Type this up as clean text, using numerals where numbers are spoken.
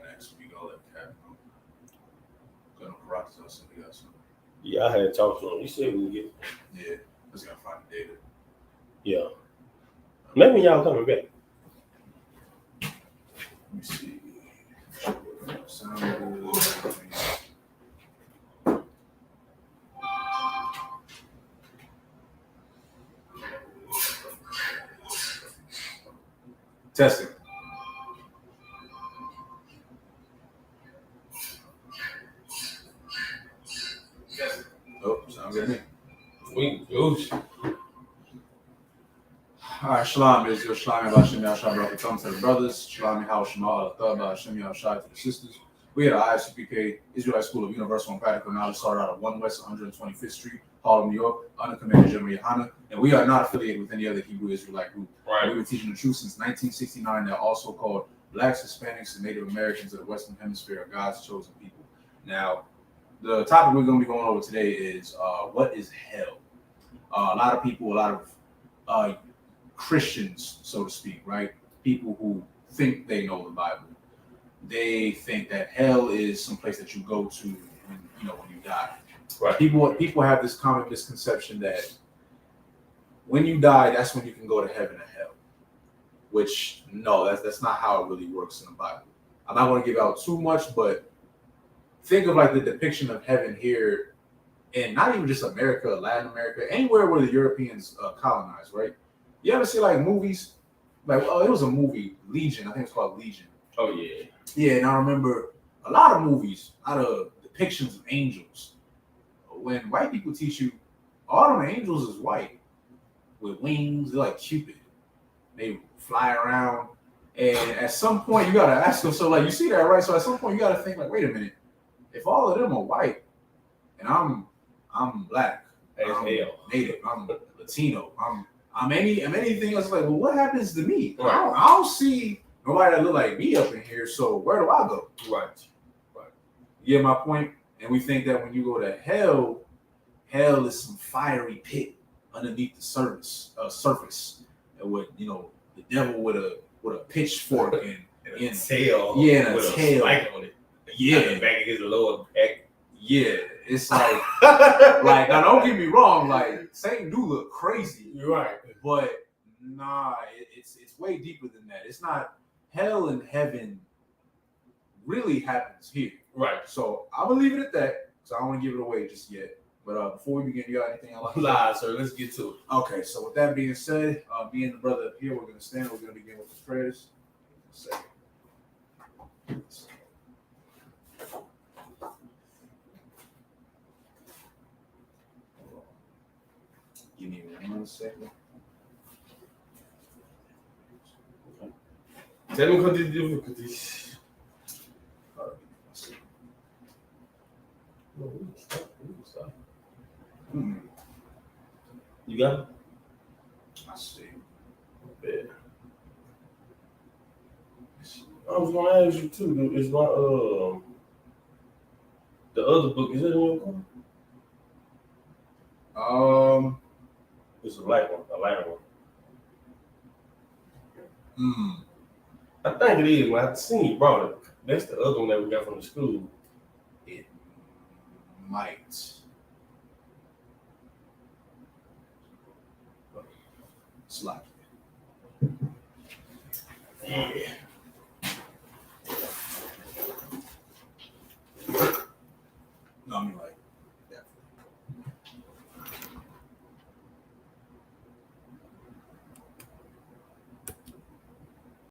next week. I'll let Cat know. Gonna rock to us if we got some. Yeah, I had talked to him. He said we can get. Yeah, just gotta find the data. Yeah. Maybe y'all coming back. Let me see. Sound good. Testing. Oh, sound good to me. We Gucci. All right, Shalom is your Shalom Hashem Yahshua Baruch to the brothers. Shalom Yahweh Shema Al Hashem Yahshua to the sisters. We at the Isupk Israelite School of Universal and Practical Knowledge started out at 1 West 125th Street, Harlem, New York, under Commander General Yohana. And we are not affiliated with any other Hebrew Israelite group. Right. We've been teaching the truth since 1969. They're also called Blacks, Hispanics, and Native Americans of the Western Hemisphere are God's chosen people. Now, the topic we're going to be going over today is what is hell? A lot of people, a lot of Christians, so to speak, right? People who think they know the Bible. They think that hell is some place that you go to when you die. Right. People have this common misconception that when you die, that's when you can go to heaven or hell. Which no, that's not how it really works in the Bible. I'm not going to give out too much, but think of like the depiction of heaven here, and not even just America, Latin America, anywhere where the Europeans colonized, right? You ever see like movies? Like, it was a movie, Legion. I think it's called Legion. Oh yeah. Yeah, and I remember a lot of movies, a lot of depictions of angels. When white people teach you, all them angels is white with wings. They're like Cupid. They fly around, and at some point you gotta ask them. So like you see that, right? So at some point you gotta think like, wait a minute, if all of them are white, and I'm black, I'm Native, I'm Latino, I'm anything else. Like, well, what happens to me? Right. I don't see nobody that look like me up in here. So where do I go? Right. You get my point? And we think that when you go to hell is some fiery pit underneath the surface, and with the devil with a pitchfork and a tail. Yeah, and with a tail spike on it. Yeah, back against the lower back. Yeah, it's like like now don't get me wrong, like Satan do look crazy. You're right, but nah, it's way deeper than that. It's not hell and heaven really happens here. Right. So I'm gonna leave it at that. So I don't want to give it away just yet. But before we begin, you got anything else? Nah, sir. Let's get to it. Okay. So with that being said, me and the brother up here, we're gonna stand. We're gonna begin with the prayers. Give me 1 second. Technical difficulties. You got it? I see. Yeah. I was gonna ask you too, dude. Is my the other book, is it in your car? It's a light one, a lighter one. I think it is. When I seen you brought it, that's the other one that we got from the school. It might. Slide. Yeah.